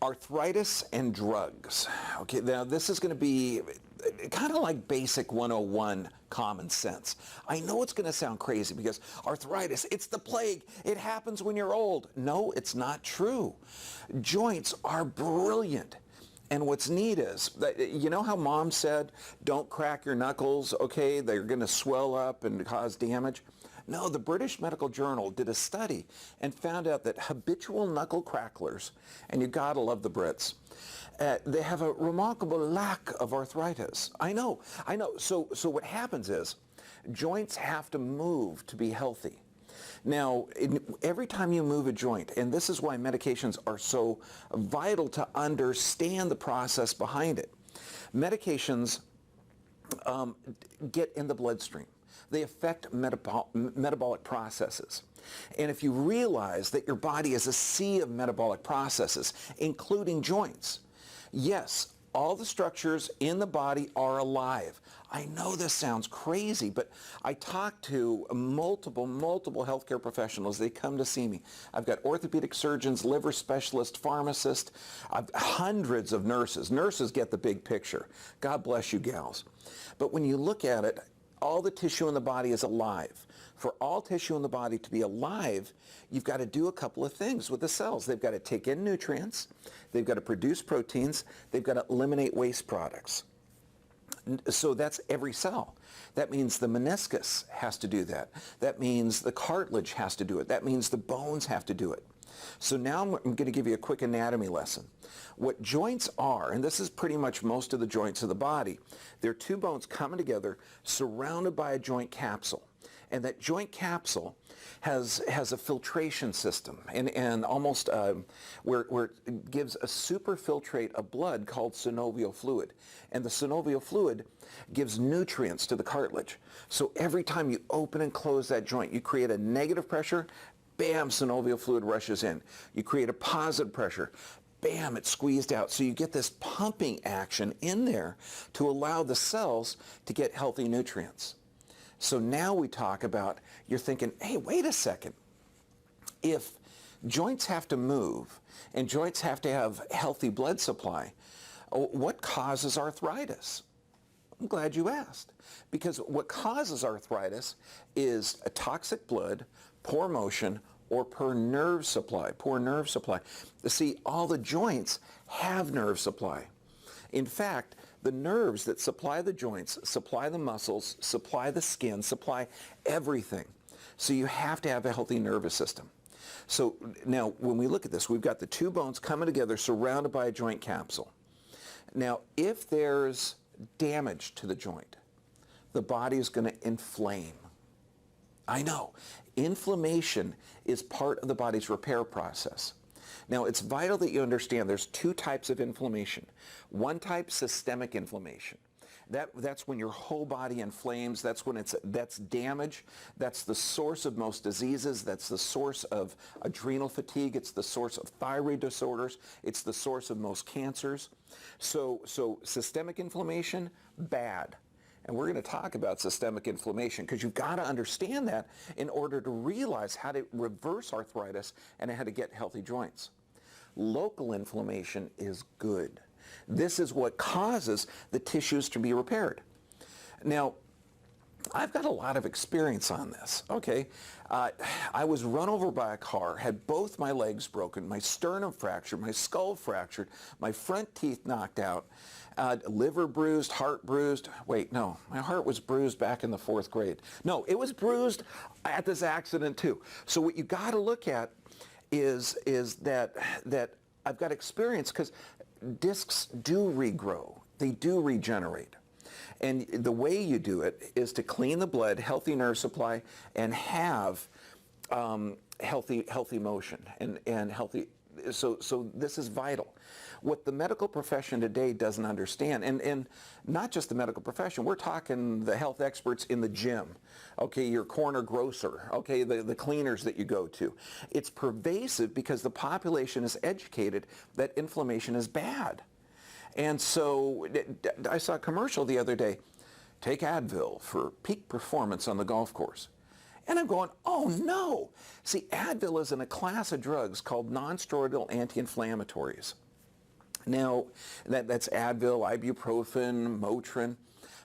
Arthritis and drugs. Okay, now this is going to be kind of like basic 101 common sense. I know it's going to sound crazy because arthritis, it's the plague. It happens when you're old. No, it's not true. Joints are brilliant. And what's neat is, that, you know how mom said, don't crack your knuckles, okay, they're going to swell up and cause damage? No, the British Medical Journal did a study and found out that habitual knuckle cracklers, and you gotta love the Brits, they have a remarkable lack of arthritis. I know. So what happens is, joints have to move to be healthy. Now, every time you move a joint, and this is why medications are so vital to understand the process behind it. Medications get in the bloodstream. They affect metabolic processes. And if you realize that your body is a sea of metabolic processes, including joints, yes, all the structures in the body are alive. I know this sounds crazy, but I talk to multiple healthcare professionals. They come to see me. I've got orthopedic surgeons, liver specialists, pharmacists, hundreds of nurses. Nurses get the big picture. God bless you, gals. But when you look at it, all the tissue in the body is alive. For all tissue in the body to be alive, you've got to do a couple of things with the cells. They've got to take in nutrients, they've got to produce proteins, they've got to eliminate waste products. So that's every cell. That means the meniscus has to do that. That means the cartilage has to do it. That means the bones have to do it. So now I'm going to give you a quick anatomy lesson. What joints are, and this is pretty much most of the joints of the body, they're two bones coming together surrounded by a joint capsule. And that joint capsule has a filtration system and almost where it gives a superfiltrate of blood called synovial fluid. And the synovial fluid gives nutrients to the cartilage. So every time you open and close that joint, you create a negative pressure, bam, synovial fluid rushes in. You create a positive pressure, bam, it's squeezed out. So you get this pumping action in there to allow the cells to get healthy nutrients. So now we talk about, you're thinking, hey, wait a second. If joints have to move and joints have to have healthy blood supply, what causes arthritis? I'm glad you asked. Because what causes arthritis is a toxic blood, poor motion, or poor nerve supply. See, all the joints have nerve supply. In fact, the nerves that supply the joints, supply the muscles, supply the skin, supply everything. So you have to have a healthy nervous system. So now when we look at this, we've got the two bones coming together surrounded by a joint capsule. Now if there's damage to the joint, the body is going to inflame. I know. Inflammation is part of the body's repair process. Now, it's vital that you understand there's two types of inflammation. One type, systemic inflammation. That's when your whole body inflames. That's when that's damage. That's the source of most diseases. That's the source of adrenal fatigue. It's the source of thyroid disorders. It's the source of most cancers. So systemic inflammation, bad. And we're going to talk about systemic inflammation because you've got to understand that in order to realize how to reverse arthritis and how to get healthy joints. Local inflammation is good. This is what causes the tissues to be repaired. Now, I've got a lot of experience on this, okay? I was run over by a car, had both my legs broken, my sternum fractured, my skull fractured, my front teeth knocked out, liver bruised, heart bruised. Wait, no, my heart was bruised back in the 4th grade. No, it was bruised at this accident too. So what you got to look at is that I've got experience because discs do regrow. They do regenerate. And the way you do it is to clean the blood, healthy nerve supply, and have healthy motion and healthy. So this is vital. What the medical profession today doesn't understand, and not just the medical profession, we're talking the health experts in the gym, okay, your corner grocer, okay, the cleaners that you go to. It's pervasive because the population is educated that inflammation is bad. And so I saw a commercial the other day, take Advil for peak performance on the golf course. And I'm going, oh no. See, Advil is in a class of drugs called non-steroidal anti-inflammatories. Now, that's Advil, ibuprofen, Motrin.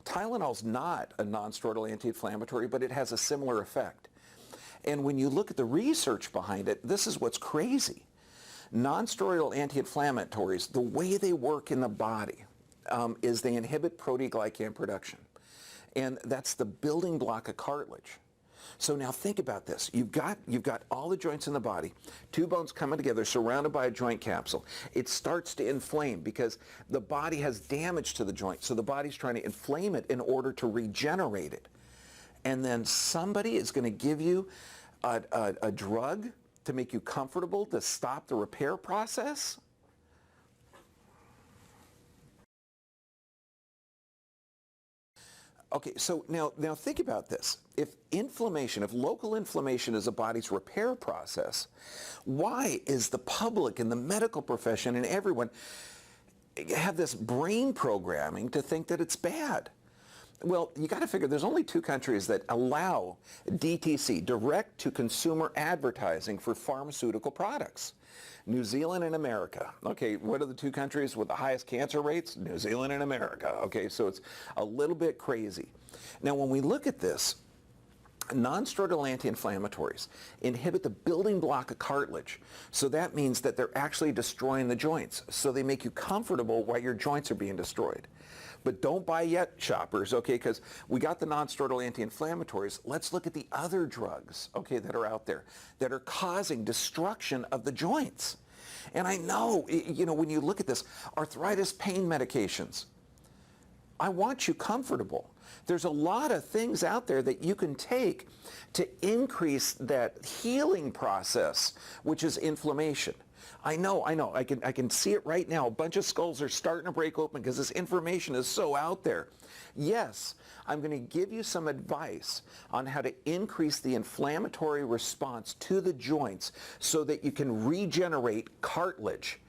Tylenol's not a non-steroidal anti-inflammatory, but it has a similar effect. And when you look at the research behind it, this is what's crazy. Non-steroidal anti-inflammatories, the way they work in the body is they inhibit proteoglycan production. And that's the building block of cartilage. So now think about this. You've got all the joints in the body, two bones coming together, surrounded by a joint capsule. It starts to inflame because the body has damage to the joint. So the body's trying to inflame it in order to regenerate it. And then somebody is going to give you a drug to make you comfortable to stop the repair process? Okay, so now think about this. If local inflammation is a body's repair process, why is the public and the medical profession and everyone have this brain programming to think that it's bad? Well, you got to figure there's only two countries that allow DTC, direct-to-consumer advertising for pharmaceutical products. New Zealand and America. Okay, what are the two countries with the highest cancer rates? New Zealand and America. Okay, so it's a little bit crazy. Now, when we look at this, non-steroidal anti-inflammatories inhibit the building block of cartilage. So that means that they're actually destroying the joints. So they make you comfortable while your joints are being destroyed. But don't buy yet, shoppers, okay, because we got the non-steroidal anti-inflammatories. Let's look at the other drugs, okay, that are out there that are causing destruction of the joints. And I know, you know, when you look at this, arthritis pain medications, I want you comfortable. There's a lot of things out there that you can take to increase that healing process, which is inflammation. I know. I can see it right now. A bunch of skulls are starting to break open because this information is so out there. Yes, I'm going to give you some advice on how to increase the inflammatory response to the joints so that you can regenerate cartilage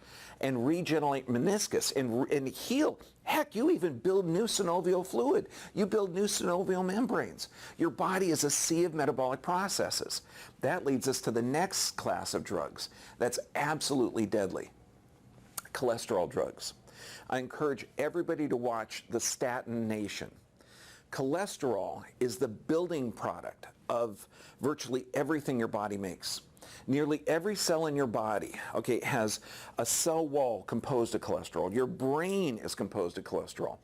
and regenerate meniscus and heal. Heck, you even build new synovial fluid. You build new synovial membranes. Your body is a sea of metabolic processes. That leads us to the next class of drugs that's absolutely deadly: cholesterol drugs. I encourage everybody to watch The Statin Nation. Cholesterol is the building product of virtually everything your body makes. Nearly every cell in your body, okay, has a cell wall composed of cholesterol. Your brain is composed of cholesterol.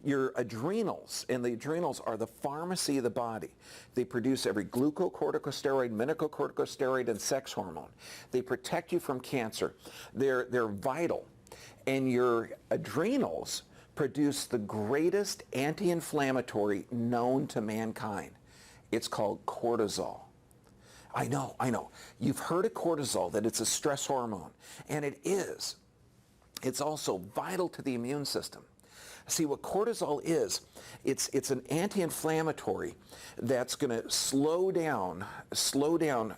Your adrenals, and the adrenals are the pharmacy of the body. They produce every glucocorticosteroid, mineralocorticosteroid, and sex hormone. They protect you from cancer. They're vital. And your adrenals produce the greatest anti-inflammatory known to mankind. It's called cortisol. I know. You've heard of cortisol, that it's a stress hormone, and it is. It's also vital to the immune system. See, what cortisol is, it's an anti-inflammatory that's going to slow down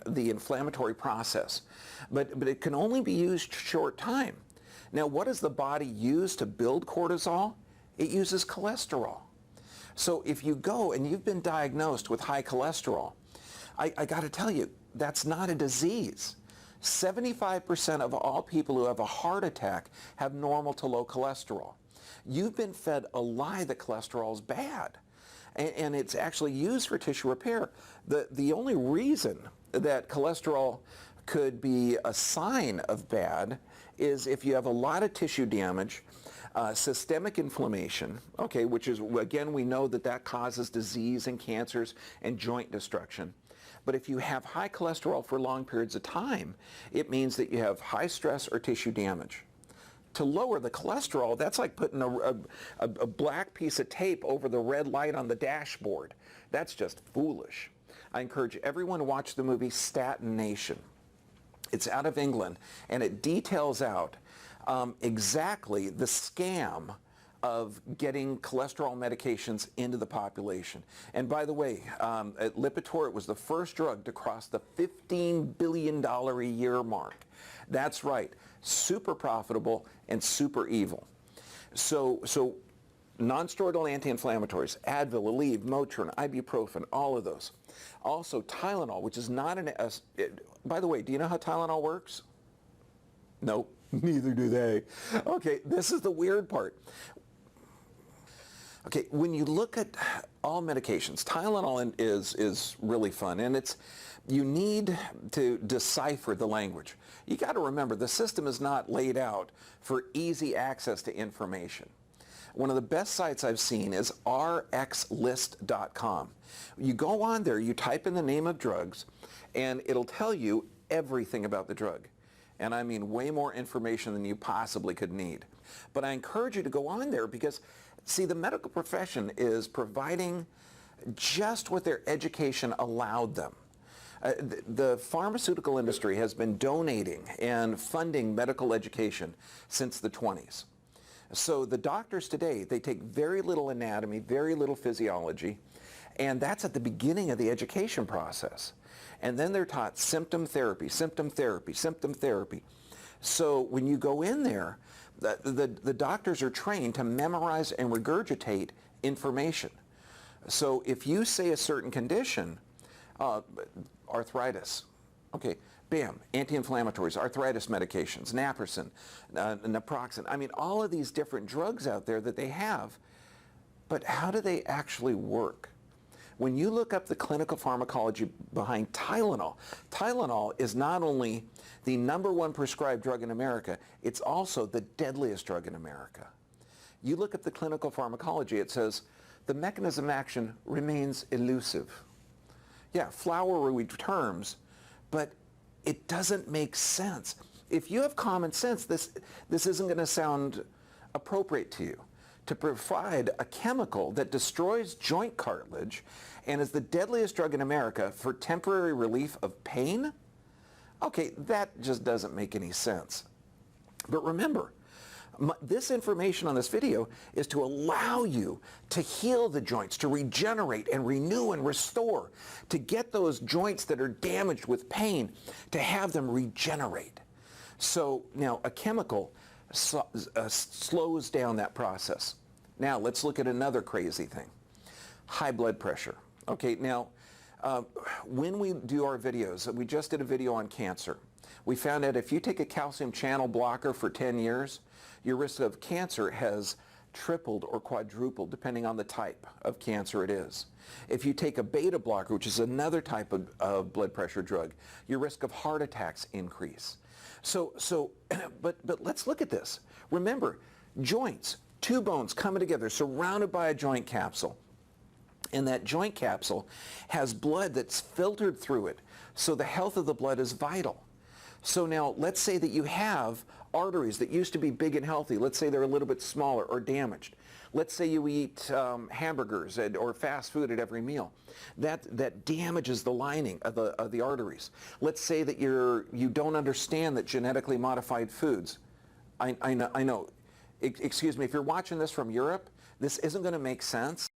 the inflammatory process, but it can only be used short time. Now, what does the body use to build cortisol? It uses cholesterol. So if you go and you've been diagnosed with high cholesterol, I got to tell you, that's not a disease. 75% of all people who have a heart attack have normal to low cholesterol. You've been fed a lie that cholesterol is bad, and it's actually used for tissue repair. The only reason that cholesterol could be a sign of bad is if you have a lot of tissue damage, systemic inflammation, okay, which is, again, we know that causes disease and cancers and joint destruction. But if you have high cholesterol for long periods of time, it means that you have high stress or tissue damage. To lower the cholesterol, that's like putting a black piece of tape over the red light on the dashboard. That's just foolish. I encourage everyone to watch the movie Statin Nation. It's out of England, and it details out exactly the scam of getting cholesterol medications into the population. And by the way, at Lipitor, it was the first drug to cross the $15 billion a year mark. That's right, super profitable and super evil. So non-steroidal anti-inflammatories, Advil, Aleve, Motrin, ibuprofen, all of those. Also Tylenol, which is not by the way, do you know how Tylenol works? Nope. Neither do they. Okay, this is the weird part. Okay, when you look at all medications, Tylenol is really fun, and you need to decipher the language. You got to remember, the system is not laid out for easy access to information. One of the best sites I've seen is rxlist.com. You go on there, you type in the name of drugs, and it'll tell you everything about the drug. And I mean way more information than you possibly could need. But I encourage you to go on there because, see, the medical profession is providing just what their education allowed them. The pharmaceutical industry has been donating and funding medical education since the 20s. So the doctors today, they take very little anatomy, very little physiology, and that's at the beginning of the education process. And then they're taught symptom therapy, symptom therapy, symptom therapy. So when you go in there, the doctors are trained to memorize and regurgitate information. So if you say a certain condition, arthritis, okay, bam, anti-inflammatories, arthritis medications, naproxen, naproxen. I mean, all of these different drugs out there that they have, but how do they actually work? When you look up the clinical pharmacology behind Tylenol, Tylenol is not only the #1 prescribed drug in America, it's also the deadliest drug in America. You look at the clinical pharmacology, it says the mechanism of action remains elusive. Yeah, flowery terms, but it doesn't make sense. If you have common sense, this isn't going to sound appropriate to you. To provide a chemical that destroys joint cartilage and is the deadliest drug in America for temporary relief of pain? Okay, that just doesn't make any sense. But remember, this information on this video is to allow you to heal the joints, to regenerate and renew and restore, to get those joints that are damaged with pain, to have them regenerate. So now a chemical slows down that process. Now let's look at another crazy thing. High blood pressure. Okay, now when we do our videos, we just did a video on cancer. We found out if you take a calcium channel blocker for 10 years, your risk of cancer has tripled or quadrupled depending on the type of cancer it is. If you take a beta blocker, which is another type of blood pressure drug, your risk of heart attacks increase. But let's look at this. Remember, joints, two bones coming together, surrounded by a joint capsule. And that joint capsule has blood that's filtered through it, so the health of the blood is vital. So now let's say that you have arteries that used to be big and healthy. Let's say they're a little bit smaller or damaged. Let's say you eat hamburgers or fast food at every meal. That damages the lining of the arteries. Let's say that you don't understand that genetically modified foods. I know. Excuse me, if you're watching this from Europe, this isn't going to make sense.